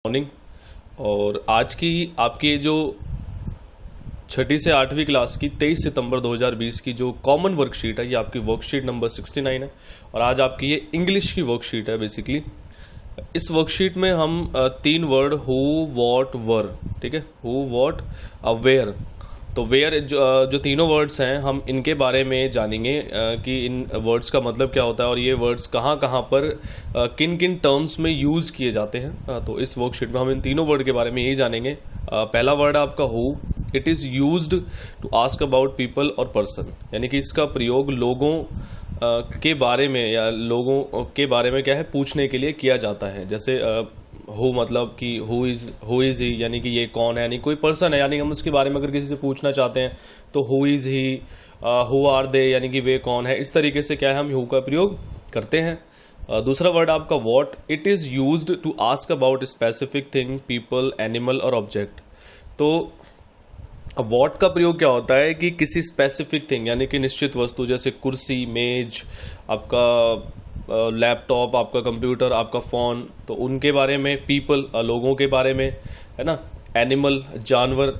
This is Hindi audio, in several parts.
मॉर्निंग। और आज की आपकी जो छठी से 8वीं क्लास की 23 सितंबर 2020 की जो कॉमन वर्कशीट है, ये आपकी वर्कशीट नंबर 69 है। और आज आपकी ये इंग्लिश की वर्कशीट है। बेसिकली इस वर्कशीट में हम तीन वर्ड हु वॉट वर, ठीक है, हु वॉट वेयर। तो वेयर जो तीनों वर्ड्स हैं, हम इनके बारे में जानेंगे कि इन वर्ड्स का मतलब क्या होता है और ये वर्ड्स कहाँ कहाँ पर किन किन टर्म्स में यूज़ किए जाते हैं। तो इस वर्कशीट में हम इन तीनों वर्ड के बारे में यही जानेंगे। पहला वर्ड है आपका who. It is used to ask about people और पर्सन, यानी कि इसका प्रयोग लोगों के बारे में या लोगों के बारे में क्या है पूछने के लिए किया जाता है। जैसे हु मतलब कि हु इज़ ही, यानी कि ये कौन है, यानी कोई पर्सन है, यानी हम उसके बारे में अगर किसी से पूछना चाहते हैं तो who is he, who are they, यानी कि वे कौन है। इस तरीके से क्या है हम हु का प्रयोग करते हैं। दूसरा वर्ड आपका what. It is used to ask about specific thing, people, animal और ऑब्जेक्ट। तो अब वॉट का प्रयोग क्या होता है कि किसी स्पेसिफिक थिंग, यानी कि निश्चित वस्तु, जैसे कुर्सी, मेज, आपका लैपटॉप, आपका कंप्यूटर, आपका फ़ोन, तो उनके बारे में। पीपल, लोगों के बारे में, है ना। एनिमल, जानवर।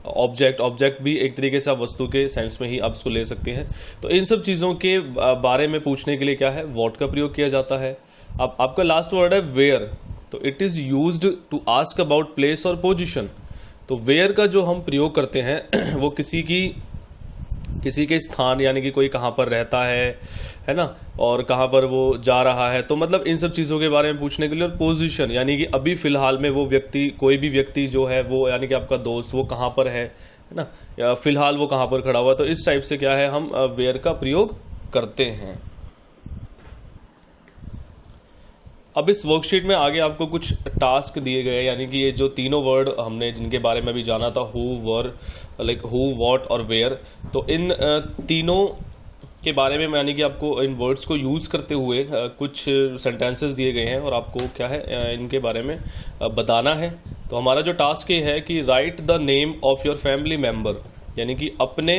ऑब्जेक्ट भी एक तरीके से आप वस्तु के सेंस में ही आप इसको ले सकते हैं। तो इन सब चीज़ों के बारे में पूछने के लिए क्या है वॉट का प्रयोग किया जाता है। अब आपका लास्ट वर्ड है वेयर। तो it is used to ask about place और पोजिशन। तो वेयर का जो हम प्रयोग करते हैं वो किसी के स्थान, यानी कि कोई कहाँ पर रहता है ना, और कहाँ पर वो जा रहा है, तो मतलब इन सब चीज़ों के बारे में पूछने के लिए। और पोजीशन, यानी कि अभी फिलहाल में वो व्यक्ति, कोई भी व्यक्ति जो है वो, यानी कि आपका दोस्त, वो कहाँ पर है ना, या फिलहाल वो कहाँ पर खड़ा हुआ। तो इस टाइप से क्या है हम वेयर का प्रयोग करते हैं। अब इस वर्कशीट में आगे आपको कुछ टास्क दिए गए, यानी कि ये जो तीनों वर्ड हमने जिनके बारे में अभी जाना था, who, were, like who, what और वेयर, तो इन तीनों के बारे में यानी कि आपको इन वर्ड्स को यूज़ करते हुए कुछ सेंटेंसेस दिए गए हैं और आपको क्या है इनके बारे में बताना है। तो हमारा जो टास्क ये है कि right the name of your family member, यानी कि अपने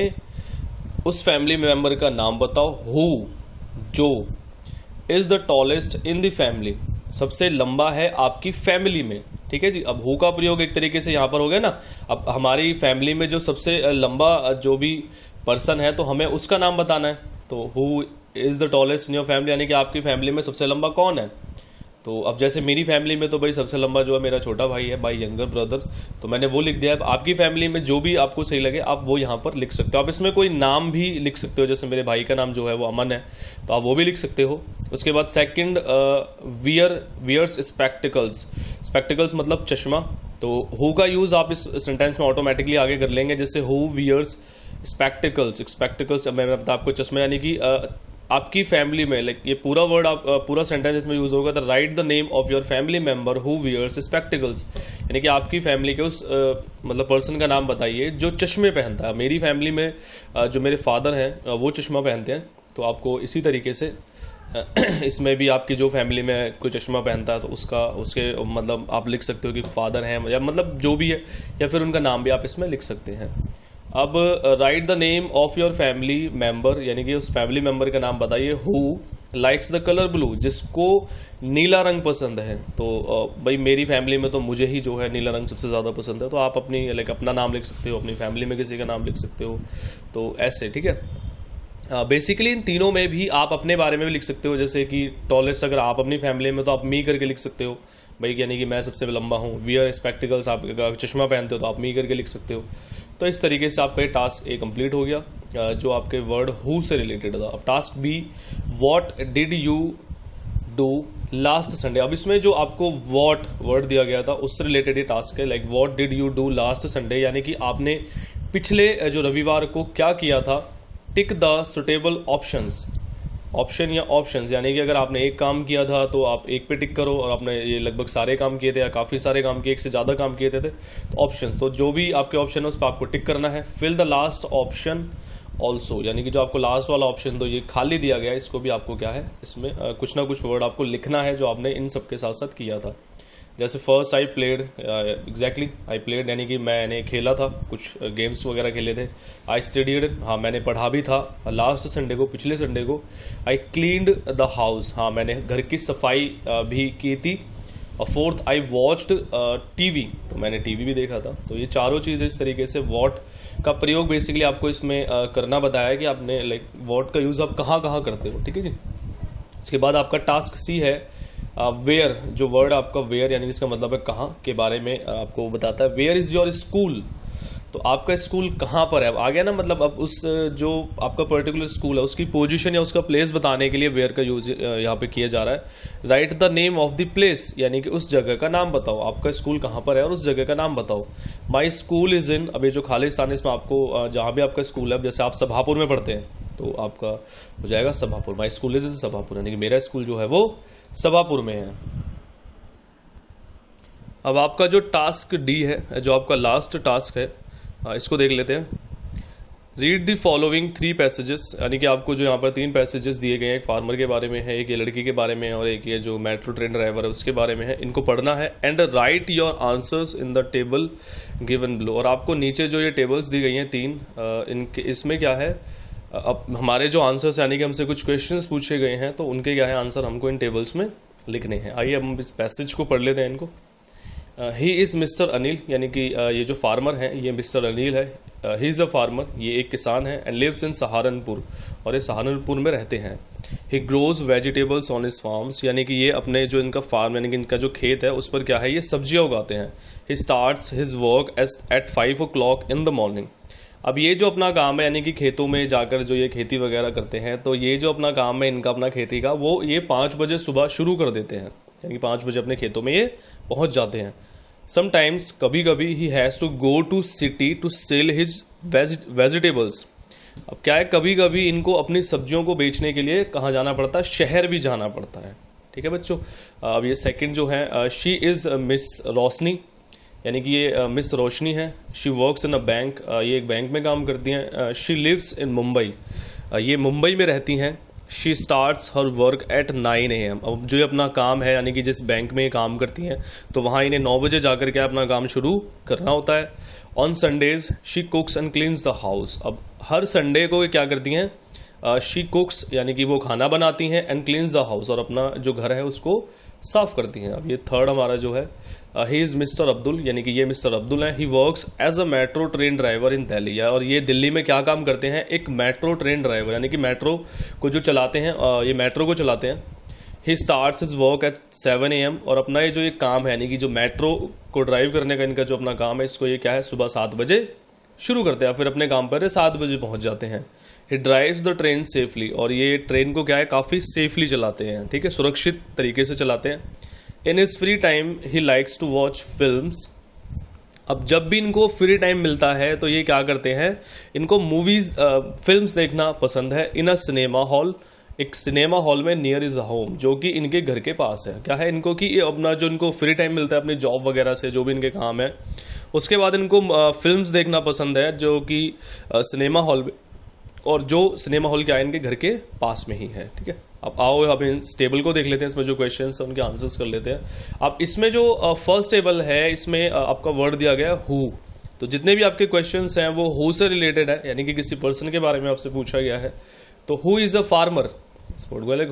उस फैमिली मेम्बर का नाम बताओ। हु, जो, is the tallest in the family, सबसे लंबा है आपकी फैमिली में, ठीक है जी। अब हु का प्रयोग एक तरीके से यहाँ पर हो गया ना। अब हमारी फैमिली में जो सबसे लंबा जो भी पर्सन है तो हमें उसका नाम बताना है। तो who is the tallest in your family, यानी कि आपकी फैमिली में सबसे लंबा कौन है। तो अब जैसे मेरी फैमिली में तो भाई सबसे लंबा जो है मेरा छोटा भाई है, बाय यंगर ब्रदर, तो मैंने वो लिख दिया। अब आपकी फैमिली में जो भी आपको सही लगे आप वो यहाँ पर लिख सकते हो। आप इसमें कोई नाम भी लिख सकते हो, जैसे मेरे भाई का नाम जो है वो अमन है, तो आप वो भी लिख सकते हो। उसके बाद सेकंड, वियर्स स्पेक्टिकल्स। स्पेक्टिकल्स मतलब चश्मा। तो हु का यूज़ आप इस सेंटेंस में ऑटोमेटिकली आगे कर लेंगे, जैसे हु वियर्स स्पेक्टिकल्स। मैं बता आपको चश्मा, यानी कि आपकी फैमिली में, लाइक ये पूरा वर्ड आप पूरा सेंटेंस इसमें यूज होगा। तो write the name of your family member who wears spectacles, यानी कि आपकी फैमिली के उस मतलब पर्सन का नाम बताइए जो चश्मे पहनता है। मेरी फैमिली में जो मेरे फादर हैं वो चश्मा पहनते हैं। तो आपको इसी तरीके से इसमें भी आपकी जो फैमिली में कोई चश्मा पहनता है तो उसके मतलब आप लिख सकते हो कि फादर हैं, या मतलब जो भी है, या फिर उनका नाम भी आप इसमें लिख सकते हैं। अब right the name of your family member, यानी कि उस फैमिली मेंबर का नाम बताइए। Who likes the colour blue, जिसको नीला रंग पसंद है। तो भाई मेरी फैमिली में तो मुझे ही जो है नीला रंग सबसे ज़्यादा पसंद है। तो आप अपनी अपना नाम लिख सकते हो, अपनी फैमिली में किसी का नाम लिख सकते हो, तो ऐसे, ठीक है। बेसिकली इन तीनों में भी आप अपने बारे में भी लिख सकते हो, जैसे कि टॉलेस्ट अगर आप अपनी फैमिली में तो आप मी करके लिख सकते हो भाई, यानी कि मैं सबसे लंबा हूँ। वियर स्पेक्टिकल्स, आप चश्मा पहनते हो तो आप मी करके लिख सकते हो। तो इस तरीके से आपका ये टास्क ए कंप्लीट हो गया जो आपके वर्ड हु से रिलेटेड था। अब task B, what did you do last Sunday. अब इसमें जो आपको व्हाट वर्ड दिया गया था उससे रिलेटेड ये टास्क है, like what did you do last Sunday, यानी कि आपने पिछले जो रविवार को क्या किया था। टिक द सुटेबल ऑप्शन या ऑप्शंस, यानी कि अगर आपने एक काम किया था तो आप एक पे टिक करो, और आपने ये लगभग सारे काम किए थे या काफ़ी सारे काम किए, एक से ज़्यादा काम किए थे तो ऑप्शंस, तो जो भी आपके ऑप्शन है उस पर आपको टिक करना है। Fill the last option also, यानी कि जो आपको लास्ट वाला ऑप्शन तो ये खाली दिया गया है, इसको भी आपको क्या है इसमें कुछ ना कुछ वर्ड आपको लिखना है जो आपने इन सब के साथ साथ किया था। जैसे first I played, exactly I played, यानी कि मैंने खेला था, कुछ गेम्स वगैरह खेले थे। आई स्टडीड, हाँ मैंने पढ़ा भी था लास्ट संडे को, पिछले संडे को। आई क्लीन्ड द हाउस, हाँ मैंने घर की सफाई भी की थी। और फोर्थ आई वॉच्ड टीवी, तो मैंने टीवी भी देखा था। तो ये चारों चीज़ें इस तरीके से वॉट का प्रयोग बेसिकली आपको इसमें करना बताया कि आपने लाइक वॉट का यूज़ आप कहाँ कहाँ करते हो, ठीक है जी। इसके बाद आपका टास्क सी है वेयर, जो वर्ड आपका वेयर यानी कि इसका मतलब है कहाँ के बारे में आपको बताता है। वेयर इज़ योर स्कूल, तो आपका स्कूल कहाँ पर है। अब आ गया ना, मतलब अब उस जो आपका पर्टिकुलर स्कूल है उसकी पोजीशन या उसका प्लेस बताने के लिए वेयर का यूज यहाँ पे किया जा रहा है। Right the name of the place, यानी कि उस जगह का नाम बताओ, आपका स्कूल कहाँ पर है और उस जगह का नाम बताओ। माई स्कूल इज इन, अब ये जो खालिस्तान है इसमें आपको जहाँ भी आपका स्कूल है, जैसे आप सभापुर में पढ़ते हैं तो आपका हो जाएगा Sabhapur. My school is in Sabhapur, यानी कि मेरा स्कूल जो है वो सभापुर में है। अब आपका जो टास्क डी है, जो आपका लास्ट टास्क है, इसको देख लेते हैं। रीड द फॉलोइंग 3 पैसेजेस, यानी कि आपको जो यहाँ पर 3 पैसेजेस दिए गए हैं, एक फार्मर के बारे में है, एक ये लड़की के बारे में है और एक ये जो मेट्रो ट्रेन ड्राइवर है उसके बारे में है। इनको पढ़ना है and right your answers in the table given below. और आपको नीचे जो ये टेबल्स दी गई हैं 3, इनके इसमें क्या है, अब हमारे जो आंसर्स यानी कि हमसे कुछ क्वेश्चंस पूछे गए हैं तो उनके क्या है आंसर हमको इन टेबल्स में लिखने हैं। आइए हम इस पैसेज को पढ़ लेते हैं इनको। ही इज़ मिस्टर अनिल, यानी कि ये जो फार्मर है ये मिस्टर अनिल है। ही इज़ अ फार्मर, ये एक किसान है। एंड लिव्स इन सहारनपुर, और ये सहारनपुर में रहते हैं। ही grows vegetables on his farms, यानी कि ये अपने जो इनका फार्म यानी कि इनका जो खेत है उस पर क्या है ये सब्जियां उगाते हैं। He starts his work at 5 o'clock in the morning. अब ये जो अपना काम है यानी कि खेतों में जाकर जो ये खेती वगैरह करते हैं, तो ये जो अपना काम है इनका अपना खेती का, वो ये 5 बजे सुबह शुरू कर देते हैं, यानी कि 5 बजे अपने खेतों में ये पहुंच जाते हैं। समटाइम्स, कभी कभी, he has to go to city to sell his vegetables. अब क्या है, कभी कभी इनको अपनी सब्जियों को बेचने के लिए कहाँ जाना पड़ता है, शहर भी जाना पड़ता है, ठीक है बच्चों। अब ये सेकंड जो है, शी इज़ मिस रोशनी, यानी कि ये मिस रोशनी है। She works in a bank, ये एक बैंक में काम करती हैं। शी लिव्स इन मुंबई, ये मुंबई में रहती हैं। She starts her work at 9 AM। अब जो ये अपना काम है यानी कि जिस बैंक में ये काम करती हैं तो वहाँ इन्हें 9 बजे जाकर के अपना काम शुरू करना होता है। On Sundays she कुक्स and cleans the house. अब हर संडे को ये क्या करती हैं, शी कुक्स यानी कि वो खाना बनाती हैं, एंड क्लीन्स द हाउस, और अपना जो घर है उसको साफ करती हैं। अब ये थर्ड हमारा जो है, ही इज़ मिस्टर अब्दुल, यानी कि ये मिस्टर अब्दुल हैं। He works as a metro train driver in Delhi, और ये दिल्ली में क्या काम करते हैं, एक मेट्रो ट्रेन ड्राइवर, यानी कि मेट्रो को जो चलाते हैं, ये मेट्रो को चलाते हैं। He starts his work at 7 AM, और अपना ये जो ये काम है यानी कि जो मेट्रो को ड्राइव करने का इनका जो अपना काम है, इसको ये क्या है सुबह 7 बजे शुरू करते हैं, फिर अपने काम पर 7 बजे पहुंच जाते हैं। ही ड्राइव्स द ट्रेन सेफली, और ये ट्रेन को क्या है काफ़ी सेफली चलाते हैं, ठीक है, सुरक्षित तरीके से चलाते हैं। In his free time he likes to watch films. अब जब भी इनको फ्री टाइम मिलता है तो ये क्या करते हैं, इनको मूवीज फिल्म्स देखना पसंद है। इन अ सिनेमा हॉल, एक सिनेमा हॉल में नियर इज होम, जो कि इनके घर के पास है। क्या है इनको कि अपना जो इनको फ्री टाइम मिलता है अपनी जॉब वगैरह से, जो भी इनके काम है, उसके बाद इनको फिल्म्स देखना पसंद है जो कि सिनेमा हॉल में, और जो सिनेमा हॉल क्या है इनके घर के पास में ही है, ठीक है। अब आओ अब इस टेबल को देख लेते हैं, इसमें जो क्वेश्चंस हैं उनके आंसर्स कर लेते हैं। अब इसमें जो फर्स्ट टेबल है इसमें आपका वर्ड दिया गया है हु, तो जितने भी आपके क्वेश्चंस हैं वो हु से रिलेटेड है, यानी कि किसी पर्सन के बारे में आपसे पूछा गया है। तो who is a farmer,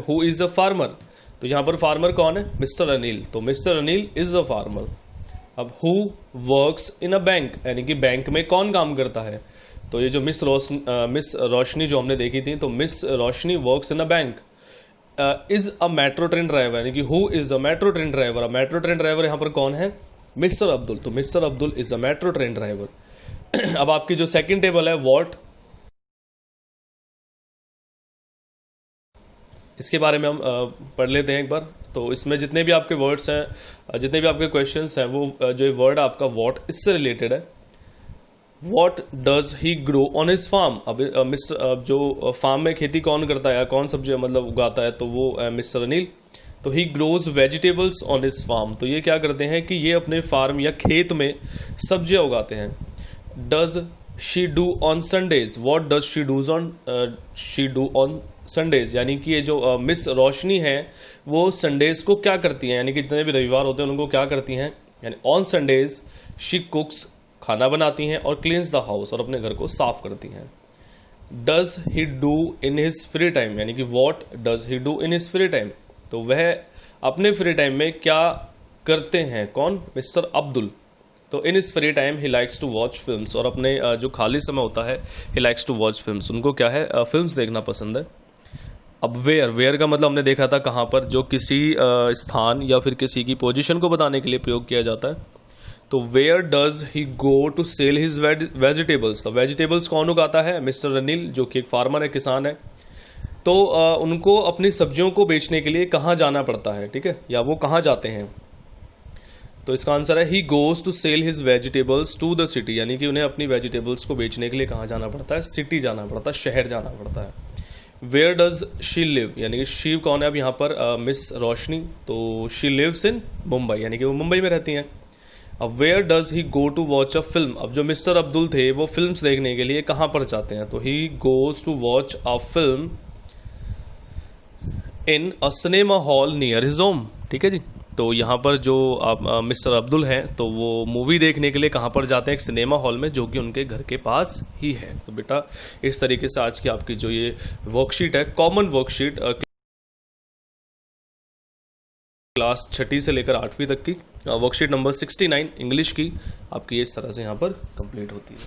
who is a farmer, तो यहाँ पर फार्मर कौन है, मिस्टर अनिल, तो mister Anil is a farmer. अब who works in a bank, यानी कि बैंक में कौन काम करता है, तो ये जो मिस रोशनी जो हमने देखी थी, तो miss Roshni works in a bank. Is a metro train driver, यानी कि who is a metro train driver, अब मेट्रो ट्रेन ड्राइवर यहाँ पर कौन है, मिस्टर अब्दुल, तो mister Abdul is a metro train driver. अब आपकी जो सेकंड टेबल है व्हाट, इसके बारे में हम पढ़ लेते हैं एक बार। तो इसमें जितने भी आपके वर्ड्स हैं, जितने भी आपके क्वेश्चंस हैं, वो जो वर्ड आपका व्हाट इससे रिलेटेड है। What does he grow on his farm? अब मिस्टर जो फार्म में खेती कौन करता है, कौन सब्जी मतलब उगाता है, तो वो मिस्टर अनिल। तो he grows vegetables on his farm, तो ये क्या करते हैं कि ये अपने फार्म या खेत में सब्जियां उगाते हैं। Does she do on Sundays, what does she do on Sundays, यानी कि ये जो मिस रोशनी है वो संडेज को क्या करती हैं, यानी कि जितने भी रविवार होते हैं उनको क्या करती हैं, यानी ऑन संडेज शी कुक्स, खाना बनाती हैं, और क्लीन्स द हाउस, और अपने घर को साफ करती हैं। Does he do in his free time, यानी कि what does he do in his free time, तो वह अपने फ्री टाइम में क्या करते हैं। कौन? मिस्टर अब्दुल। तो in his free time he likes to watch films, और अपने जो खाली समय होता है he likes to watch films, उनको क्या है, फिल्म्स देखना पसंद है। अब वेयर का मतलब हमने देखा था कहाँ पर, जो किसी स्थान या फिर किसी की पोजीशन को बताने के लिए प्रयोग किया जाता है। तो where does he go to sell his vegetables. तो वेजिटेबल्स कौन उगाता है? मिस्टर अनिल, जो कि एक फार्मर है, किसान है। तो उनको अपनी सब्जियों को बेचने के लिए कहाँ जाना पड़ता है, ठीक है, या वो कहाँ जाते हैं? तो इसका आंसर है he goes to sell his vegetables to the city, यानी कि उन्हें अपनी वेजिटेबल्स को बेचने के लिए कहाँ जाना पड़ता है? सिटी जाना पड़ता है, शहर जाना पड़ता है। वेयर डज शी लिव, यानी कि शी कौन है अब यहाँ पर? मिस रोशनी। तो शी लिव्स इन मुंबई, यानी कि वो मुंबई में रहती हैं। अब where does he go to watch a film. अब जो मिस्टर अब्दुल थे वो फिल्म्स देखने के लिए कहाँ पर जाते हैं? तो he goes to watch a film in a cinema hall near his home, ठीक है जी। तो यहाँ पर जो आप मिस्टर अब्दुल हैं, तो वो मूवी देखने के लिए कहाँ पर जाते हैं? एक सिनेमा हॉल में, जो कि उनके घर के पास ही है। तो बेटा इस तरीके से आज की आपकी जो ये वर्कशीट है, कॉमन वर्कशीट क्लास 6ठी से लेकर 8वीं तक की, वर्कशीट नंबर 69 इंग्लिश की, आपकी इस तरह से यहाँ पर कंप्लीट होती है।